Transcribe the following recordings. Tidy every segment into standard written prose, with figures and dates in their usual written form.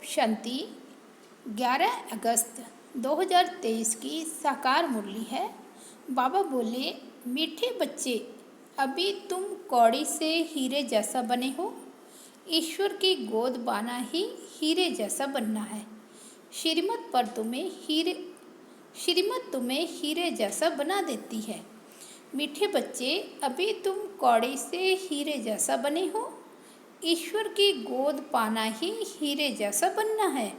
शांति 11 अगस्त 2023 की साकार मुरली है। बाबा बोले, मीठे बच्चे, अभी तुम कौड़ी से हीरे जैसा बने हो। ईश्वर की गोद पाना ही हीरे जैसा बनना है। श्रीमत तुम्हें हीरे जैसा बना देती है। मीठे बच्चे, अभी तुम कौड़ी से हीरे जैसा बने हो। ईश्वर की गोद पाना ही हीरे जैसा बनना है।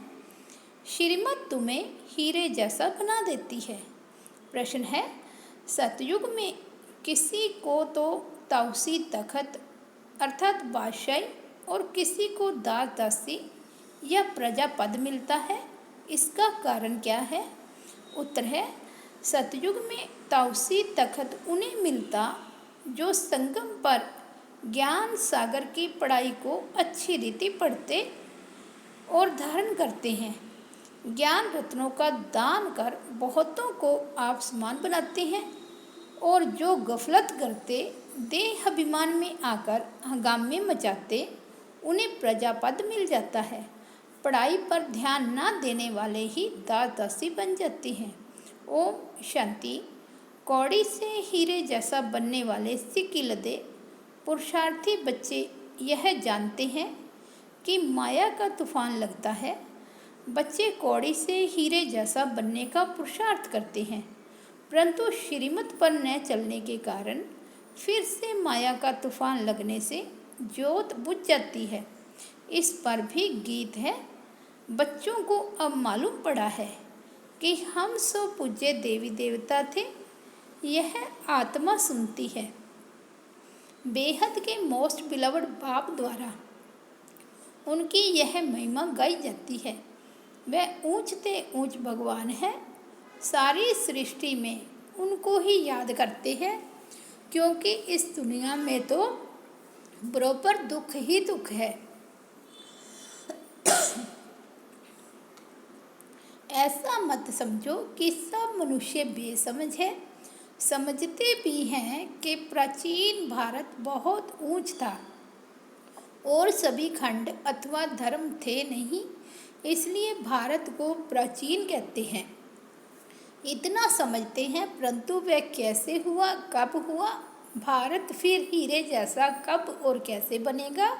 श्रीमत तुम्हें हीरे जैसा बना देती है। प्रश्न है, सतयुग में किसी को तो ताउसी तखत अर्थात बादशाही और किसी को दास दासी या प्रजा पद मिलता है। इसका कारण क्या है? उत्तर है, सतयुग में ताउसी तखत उन्हें मिलता जो संगम पर ज्ञान सागर की पढ़ाई को अच्छी रीति पढ़ते और धारण करते हैं। ज्ञान रत्नों का दान कर बहुतों को आप समान बनाते हैं और जो गफलत करते देह अभिमान में आकर हंगामे मचाते उन्हें प्रजापद मिल जाता है। पढ़ाई पर ध्यान न देने वाले ही दास दासी बन जाते हैं। ओम शांति। कौड़ी से हीरे जैसा बनने वाले सिकिलदे पुरुषार्थी बच्चे यह जानते हैं कि माया का तूफान लगता है। बच्चे कौड़ी से हीरे जैसा बनने का पुरुषार्थ करते हैं, परंतु श्रीमत पर न चलने के कारण फिर से माया का तूफान लगने से ज्योत बुझ जाती है। इस पर भी गीत है। बच्चों को अब मालूम पड़ा है कि हम सो पूज्य देवी देवता थे। यह आत्मा सुनती है। बेहद के मोस्ट बिलवड बाप द्वारा उनकी यह महिमा गाई जाती है। वह ऊंचते ऊंच भगवान है। सारी सृष्टि में उनको ही याद करते हैं, क्योंकि इस दुनिया में तो बराबर दुख ही दुख है। ऐसा मत समझो कि सब मनुष्य बेसमझ है। समझते भी हैं कि प्राचीन भारत बहुत ऊंच था और सभी खंड अथवा धर्म थे नहीं, इसलिए भारत को प्राचीन कहते हैं। इतना समझते हैं, परंतु वह कैसे हुआ, कब हुआ, भारत फिर हीरे जैसा कब और कैसे बनेगा,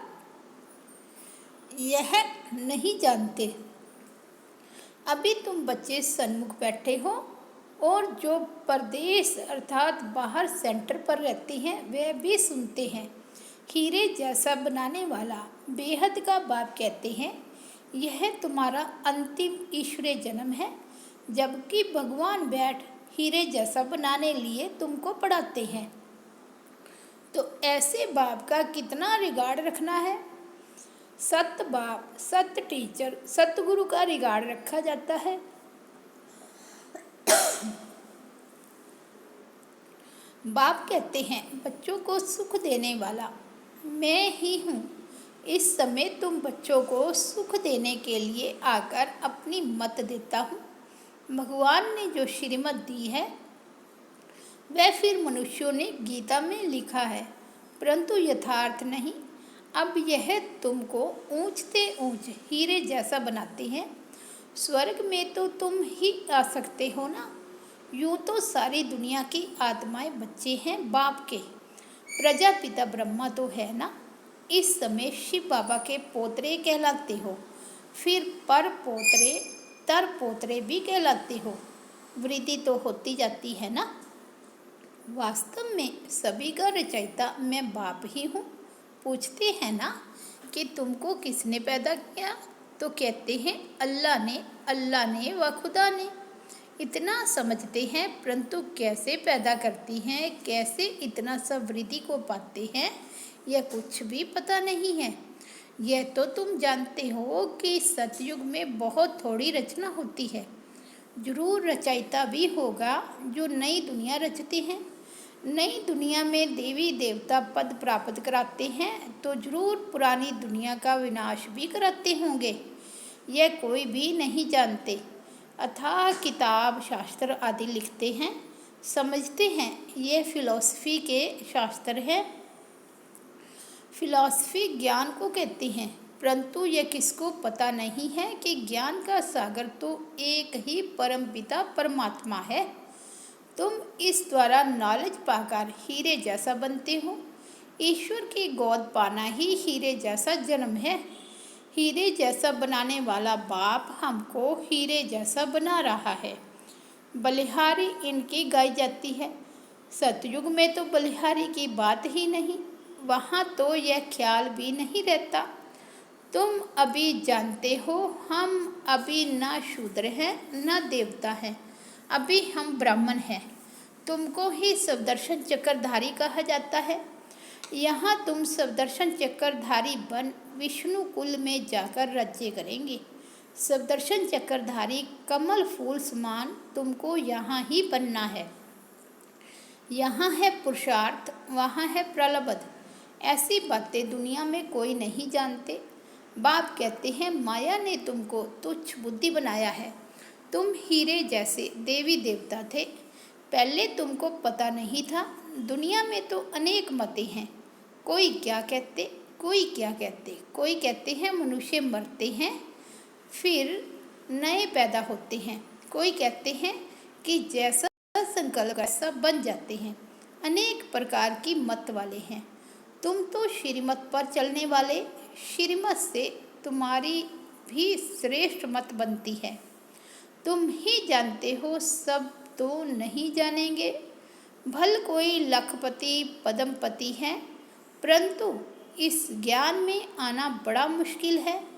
यह नहीं जानते। अभी तुम बच्चे सन्मुख बैठे हो और जो परदेश अर्थात बाहर सेंटर पर रहते हैं वे भी सुनते हैं। हीरे जैसा बनाने वाला बेहद का बाप कहते हैं, यह तुम्हारा अंतिम ईश्वरीय जन्म है, जबकि भगवान बैठ हीरे जैसा बनाने लिए तुमको पढ़ाते हैं। तो ऐसे बाप का कितना रिगार्ड रखना है। सत बाप, सत टीचर, सतगुरु का रिगार्ड रखा जाता है। बाप कहते हैं, बच्चों को सुख देने वाला मैं ही हूँ। इस समय तुम बच्चों को सुख देने के लिए आकर अपनी मत देता हूँ। भगवान ने जो श्रीमत दी है वह फिर मनुष्यों ने गीता में लिखा है, परंतु यथार्थ नहीं। अब यह तुमको ऊंचते ऊंच हीरे जैसा बनाते हैं। स्वर्ग में तो तुम ही आ सकते हो ना। यूँ तो सारी दुनिया की आत्माएं बच्चे हैं बाप के। प्रजापिता ब्रह्मा तो है ना। इस समय शिव बाबा के पोतरे कहलाते हो, फिर पर पोतरे तर पोतरे भी कहलाते हो। वृद्धि तो होती जाती है ना। वास्तव में सभी का रचयिता मैं बाप ही हूँ। पूछते हैं ना कि तुमको किसने पैदा किया, तो कहते हैं अल्लाह ने व खुदा ने। इतना समझते हैं, परंतु कैसे पैदा करती हैं, कैसे इतना सब वृद्धि को पाते हैं, यह कुछ भी पता नहीं है। यह तो तुम जानते हो कि सतयुग में बहुत थोड़ी रचना होती है। जरूर रचयिता भी होगा जो नई दुनिया रचते हैं। नई दुनिया में देवी देवता पद प्राप्त कराते हैं, तो जरूर पुरानी दुनिया का विनाश भी कराते होंगे। यह कोई भी नहीं जानते। अथाह किताब शास्त्र आदि लिखते हैं, समझते हैं ये फिलॉसफी के शास्त्र हैं। फिलॉसफी ज्ञान को कहते हैं, परंतु यह किसको पता नहीं है कि ज्ञान का सागर तो एक ही परमपिता परमात्मा है। तुम इस द्वारा नॉलेज पाकर हीरे जैसा बनते हो। ईश्वर की गोद पाना ही हीरे जैसा जन्म है। हीरे जैसा बनाने वाला बाप हमको हीरे जैसा बना रहा है। बलिहारी इनकी गाई जाती है। सतयुग में तो बलिहारी की बात ही नहीं, वहाँ तो यह ख्याल भी नहीं रहता। तुम अभी जानते हो हम अभी ना शूद्र हैं ना देवता हैं, अभी हम ब्राह्मण हैं। तुमको ही सवदर्शन चक्रधारी कहा जाता है। यहाँ तुम सवदर्शन चक्रधारी बन विष्णु कुल में जाकर राज्य करेंगे। सवदर्शन चक्रधारी कमल फूल समान तुमको यहाँ ही बनना है। यहाँ है पुरुषार्थ, वहाँ है प्रलब्ध। ऐसी बातें दुनिया में कोई नहीं जानते। बाप कहते हैं माया ने तुमको तुच्छ बुद्धि बनाया है। तुम हीरे जैसे देवी देवता थे, पहले तुमको पता नहीं था। दुनिया में तो अनेक मतें हैं, कोई क्या कहते कोई क्या कहते। कोई कहते हैं मनुष्य मरते हैं फिर नए पैदा होते हैं। कोई कहते हैं कि जैसा संकल्प वैसा बन जाते हैं। अनेक प्रकार की मत वाले हैं। तुम तो श्रीमत पर चलने वाले, श्रीमत से तुम्हारी भी श्रेष्ठ मत बनती है। तुम ही जानते हो, सब तो नहीं जानेंगे। भल कोई लखपति पद्मपति है, परंतु इस ज्ञान में आना बड़ा मुश्किल है।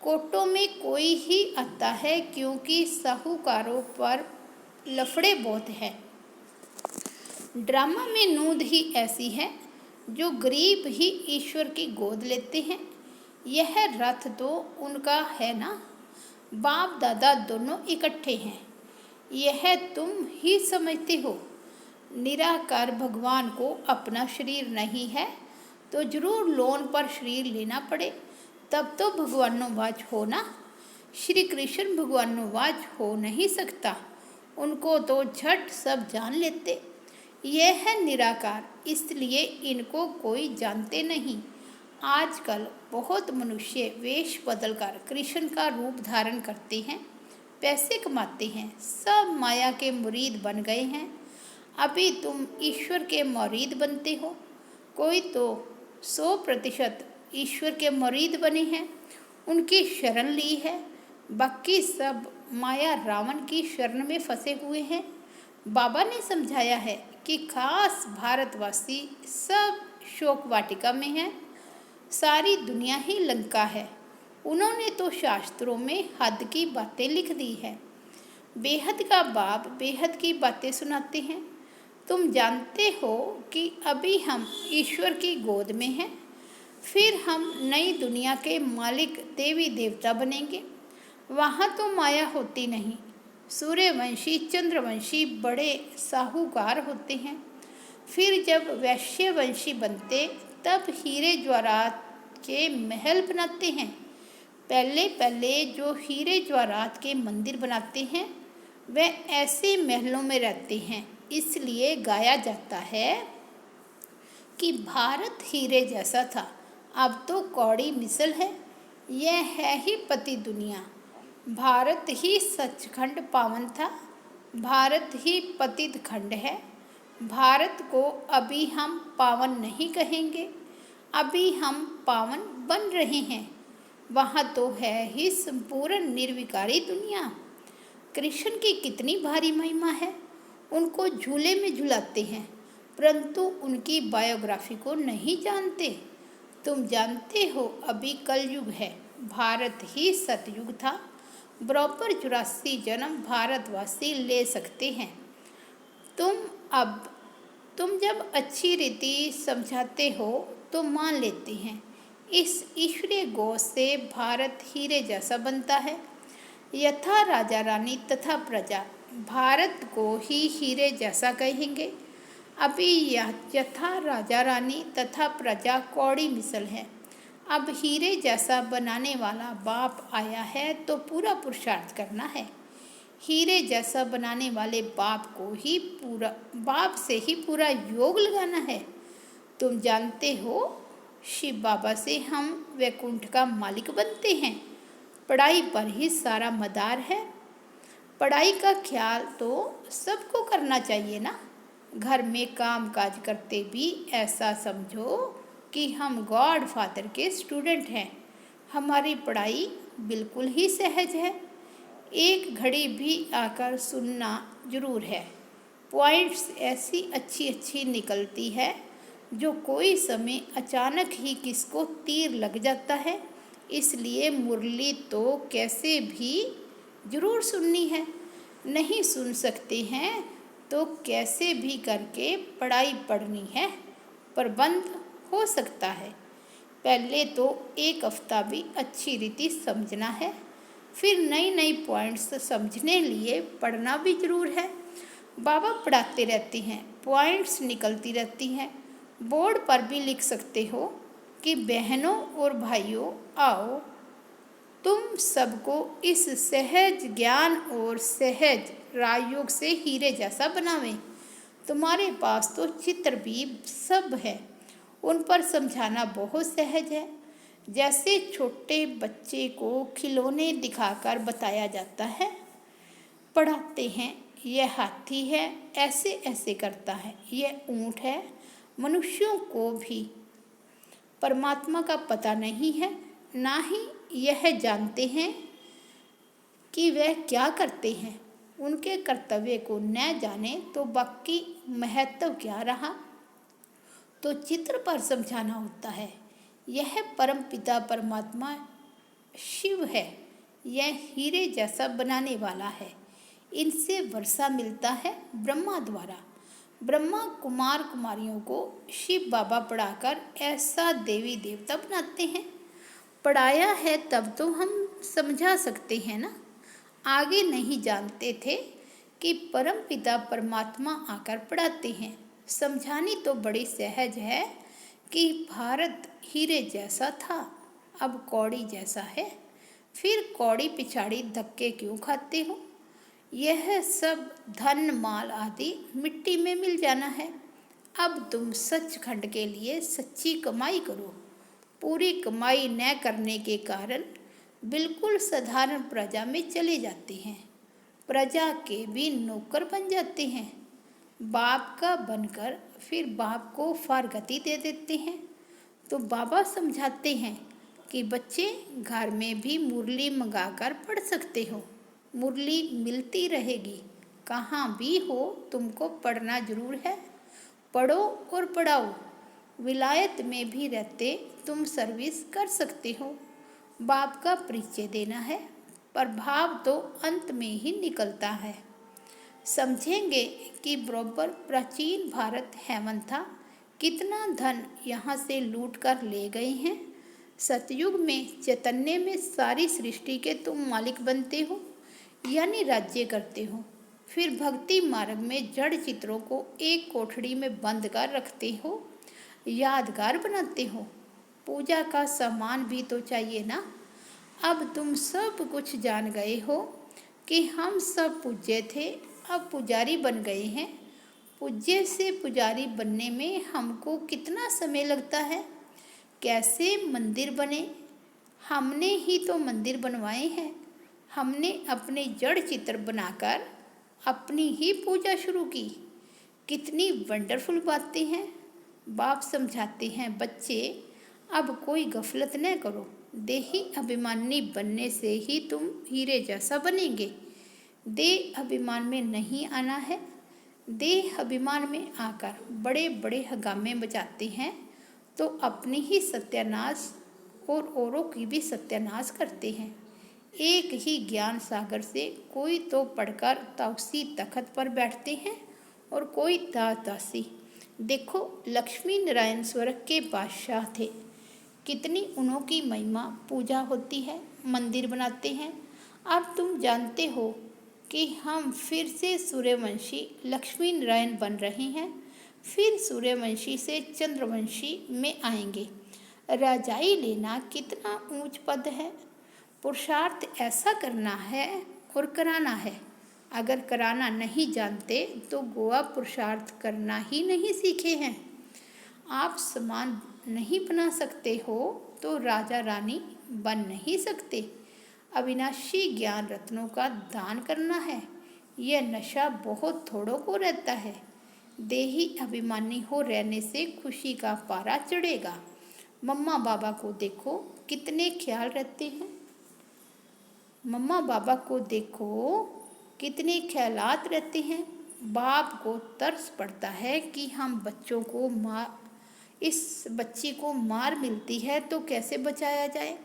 कोटों में कोई ही आता है, क्योंकि साहूकारों पर लफड़े बहुत हैं। ड्रामा में नूंद ही ऐसी है, जो गरीब ही ईश्वर की गोद लेते हैं। यह रथ तो उनका है ना, बाप दादा दोनों इकट्ठे हैं। यह तुम ही समझते हो। निराकार भगवान को अपना शरीर नहीं है, तो जरूर लोन पर शरीर लेना पड़े, तब तो भगवानोवाच हो ना। श्री कृष्ण भगवानोवाच हो नहीं सकता, उनको तो झट सब जान लेते। यह है निराकार, इसलिए इनको कोई जानते नहीं। आजकल बहुत मनुष्य वेश बदलकर कृष्ण का रूप धारण करते हैं, पैसे कमाते हैं, सब माया के मुरीद बन गए हैं। अभी तुम ईश्वर के मुरीद बनते हो। कोई तो 100% ईश्वर के मुरीद बने हैं, उनकी शरण ली है। बाकी सब माया रावण की शरण में फंसे हुए हैं। बाबा ने समझाया है कि खास भारतवासी सब शोक वाटिका में हैं, सारी दुनिया ही लंका है। उन्होंने तो शास्त्रों में हद की बातें लिख दी है। बेहद का बाप बेहद की बातें सुनाते हैं। तुम जानते हो कि अभी हम ईश्वर की गोद में हैं, फिर हम नई दुनिया के मालिक देवी देवता बनेंगे। वहाँ तो माया होती नहीं। सूर्यवंशी चंद्रवंशी बड़े साहूकार होते हैं। फिर जब वैश्यवंशी बनते तब हीरे जवाहरात के महल बनाते हैं। पहले पहले जो हीरे जवाहरात के मंदिर बनाते हैं वह ऐसे महलों में रहते हैं। इसलिए गाया जाता है कि भारत हीरे जैसा था, अब तो कौड़ी मिसल है। यह है ही पति दुनिया। भारत ही सचखंड पावन था, भारत ही पतित खंड है। भारत को अभी हम पावन नहीं कहेंगे, अभी हम पावन बन रहे हैं। वहाँ तो है ही संपूर्ण निर्विकारी दुनिया। कृष्ण की कितनी भारी महिमा है। उनको झूले में झुलाते हैं, परंतु उनकी बायोग्राफी को नहीं जानते। तुम जानते हो अभी कलयुग है, भारत ही सतयुग था। बराबर 84 जन्म भारतवासी ले सकते हैं। तुम जब अच्छी रीति समझाते हो तो मान लेते हैं। इस ईश्वरीय गोद से भारत हीरे जैसा बनता है। यथा राजा रानी तथा प्रजा भारत को ही हीरे जैसा कहेंगे। अभी यथा राजा रानी तथा प्रजा कौड़ी मिसल है। अब हीरे जैसा बनाने वाला बाप आया है तो पूरा पुरुषार्थ करना है। हीरे जैसा बनाने वाले बाप से ही पूरा योग लगाना है। तुम जानते हो शिव बाबा से हम वैकुंठ का मालिक बनते हैं। पढ़ाई पर ही सारा मदार है। पढ़ाई का ख्याल तो सबको करना चाहिए ना। घर में काम काज करते भी ऐसा समझो कि हम गॉड फादर के स्टूडेंट हैं। हमारी पढ़ाई बिल्कुल ही सहज है। एक घड़ी भी आकर सुनना जरूर है। पॉइंट्स ऐसी अच्छी अच्छी निकलती है जो कोई समय अचानक ही किसको तीर लग जाता है। इसलिए मुरली तो कैसे भी जरूर सुननी है। नहीं सुन सकते हैं तो कैसे भी करके पढ़ाई पढ़नी है। प्रबंध हो सकता है। पहले तो एक हफ्ता भी अच्छी रीति समझना है। फिर नई नई पॉइंट्स समझने लिए पढ़ना भी जरूर है। बाबा पढ़ाते रहते हैं, पॉइंट्स निकलती रहती हैं। बोर्ड पर भी लिख सकते हो कि बहनों और भाइयों आओ, तुम सबको इस सहज ज्ञान और सहज राजयोग से हीरे जैसा बनावें। तुम्हारे पास तो चित्र भी सब है, उन पर समझाना बहुत सहज है। जैसे छोटे बच्चे को खिलौने दिखाकर बताया जाता है। पढ़ाते हैं, यह हाथी है, ऐसे ऐसे करता है, यह ऊँट है। मनुष्यों को भी परमात्मा का पता नहीं है, ना ही यह जानते हैं कि वह क्या करते हैं। उनके कर्तव्य को न जाने तो बाकी महत्व क्या रहा। तो चित्र पर समझाना होता है। यह परम पिता परमात्मा शिव है। यह हीरे जैसा बनाने वाला है। इनसे वर्षा मिलता है ब्रह्मा द्वारा। ब्रह्मा कुमार कुमारियों को शिव बाबा पढ़ाकर ऐसा देवी देवता बनाते हैं। पढ़ाया है तब तो हम समझा सकते हैं ना। आगे नहीं जानते थे कि परम पिता परमात्मा आकर पढ़ाते हैं। समझानी तो बड़ी सहज है कि भारत हीरे जैसा था, अब कौड़ी जैसा है। फिर कौड़ी पिछाड़ी धक्के क्यों खाते हो। यह सब धन माल आदि मिट्टी में मिल जाना है। अब तुम सचखंड के लिए सच्ची कमाई करो। पूरी कमाई न करने के कारण बिल्कुल साधारण प्रजा में चले जाते हैं। प्रजा के भी नौकर बन जाते हैं। बाप का बनकर फिर बाप को फारगती दे देते हैं। तो बाबा समझाते हैं कि बच्चे घर में भी मुरली मंगाकर पढ़ सकते हो। मुरली मिलती रहेगी, कहाँ भी हो तुमको पढ़ना जरूर है। पढ़ो और पढ़ाओ। विलायत में भी रहते तुम सर्विस कर सकते हो। बाप का परिचय देना है, प्रभाव तो अंत में ही निकलता है। समझेंगे कि बरोबर प्राचीन भारत हेमंत था। कितना धन यहाँ से लूट कर ले गए हैं। सतयुग में चैतन्य में सारी सृष्टि के तुम मालिक बनते हो, यानी राज्य करते हो। फिर भक्ति मार्ग में जड़ चित्रों को एक कोठड़ी में बंद कर रखते हो, यादगार बनाते हो। पूजा का सामान भी तो चाहिए ना। अब तुम सब कुछ जान गए हो कि हम सब पूज्य थे, अब पुजारी बन गए हैं। पूज्य से पुजारी बनने में हमको कितना समय लगता है। कैसे मंदिर बने, हमने ही तो मंदिर बनवाए हैं। हमने अपने जड़ चित्र बनाकर अपनी ही पूजा शुरू की। कितनी वंडरफुल बातें हैं। बाप समझाते हैं, बच्चे अब कोई गफलत न करो। देही अभिमानी बनने से ही तुम हीरे जैसा बनेंगे। देह अभिमान में नहीं आना है। देह अभिमान में आकर बड़े बड़े हंगामे बजाते हैं तो अपनी ही सत्यानाश और औरों की भी सत्यानाश करते हैं। एक ही ज्ञान सागर से कोई तो पढ़कर ताउसी तखत पर बैठते हैं और कोई तासी। देखो लक्ष्मी नारायण स्वर्ग के बादशाह थे। कितनी उनकी महिमा पूजा होती है, मंदिर बनाते हैं। अब तुम जानते हो कि हम फिर से सूर्यवंशी लक्ष्मी नारायण बन रहे हैं। फिर सूर्यवंशी से चंद्रवंशी में आएंगे। राजाई लेना कितना ऊंच पद है। पुरुषार्थ ऐसा करना है और कराना है। अगर कराना नहीं जानते तो गोवा पुरुषार्थ करना ही नहीं सीखे हैं। आप समान नहीं बना सकते हो तो राजा रानी बन नहीं सकते। अविनाशी ज्ञान रत्नों का दान करना है, यह नशा बहुत थोड़ों को रहता है। देही अभिमानी हो रहने से खुशी का पारा चढ़ेगा। मम्मा बाबा को देखो कितने ख्याल रखते हैं। मम्मा बाबा को देखो कितने ख्यालात रहते हैं। बाप को तरस पड़ता है कि हम बच्चों को इस बच्ची को मार मिलती है तो कैसे बचाया जाए।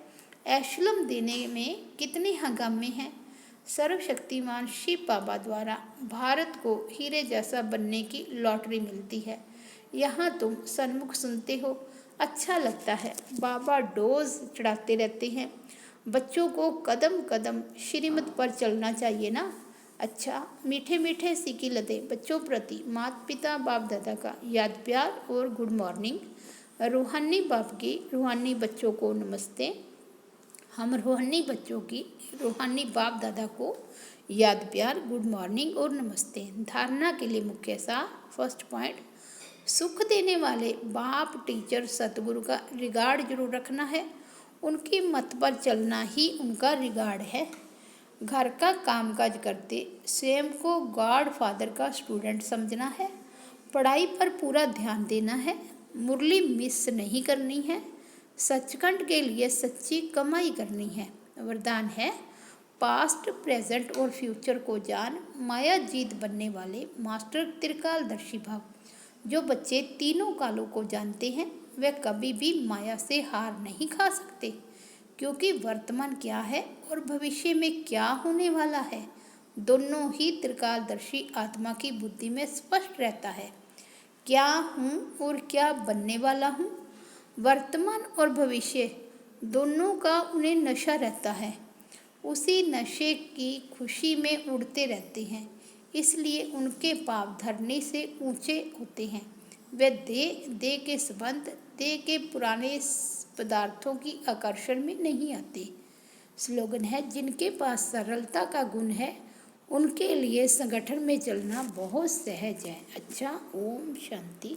एशलम देने में कितने हंगामे हैं। सर्वशक्तिमान शिव बाबा द्वारा भारत को हीरे जैसा बनने की लॉटरी मिलती है। यहाँ तुम सन्मुख सुनते हो, अच्छा लगता है। बाबा डोज चढ़ाते रहते हैं। बच्चों को कदम कदम श्रीमत पर चलना चाहिए ना। अच्छा, मीठे मीठे सिक्की लदे बच्चों प्रति माता पिता बाप दादा का याद प्यार और गुड मॉर्निंग। रूहानी बाप की रूहानी बच्चों को नमस्ते। हम रूहानी बच्चों की रूहानी बाप दादा को याद प्यार गुड मॉर्निंग और नमस्ते। धारणा के लिए मुख्य सा फर्स्ट पॉइंट, सुख देने वाले बाप टीचर सतगुरु का रिगार्ड जरूर रखना है। उनकी मत पर चलना ही उनका रिगार्ड है। घर का कामकाज करते स्वयं को गॉड फादर का स्टूडेंट समझना है। पढ़ाई पर पूरा ध्यान देना है। मुरली मिस नहीं करनी है। सचखंड के लिए सच्ची कमाई करनी है। वरदान है, पास्ट प्रेजेंट और फ्यूचर को जान, माया जीत बनने वाले मास्टर त्रिकालदर्शी भाव। जो बच्चे तीनों कालों को जानते हैं वे कभी भी माया से हार नहीं खा सकते, क्योंकि वर्तमान क्या है और भविष्य में क्या होने वाला है दोनों ही त्रिकालदर्शी आत्मा की बुद्धि में स्पष्ट रहता है। क्या हूँ और क्या बनने वाला हूँ, वर्तमान और भविष्य दोनों का उन्हें नशा रहता है। उसी नशे की खुशी में उड़ते रहते हैं, इसलिए उनके पाप धरने से ऊंचे होते हैं। वे देह के संबंध, देह के पुराने पदार्थों की आकर्षण में नहीं आते। स्लोगन है, जिनके पास सरलता का गुण है उनके लिए संगठन में चलना बहुत सहज है। अच्छा, ओम शांति।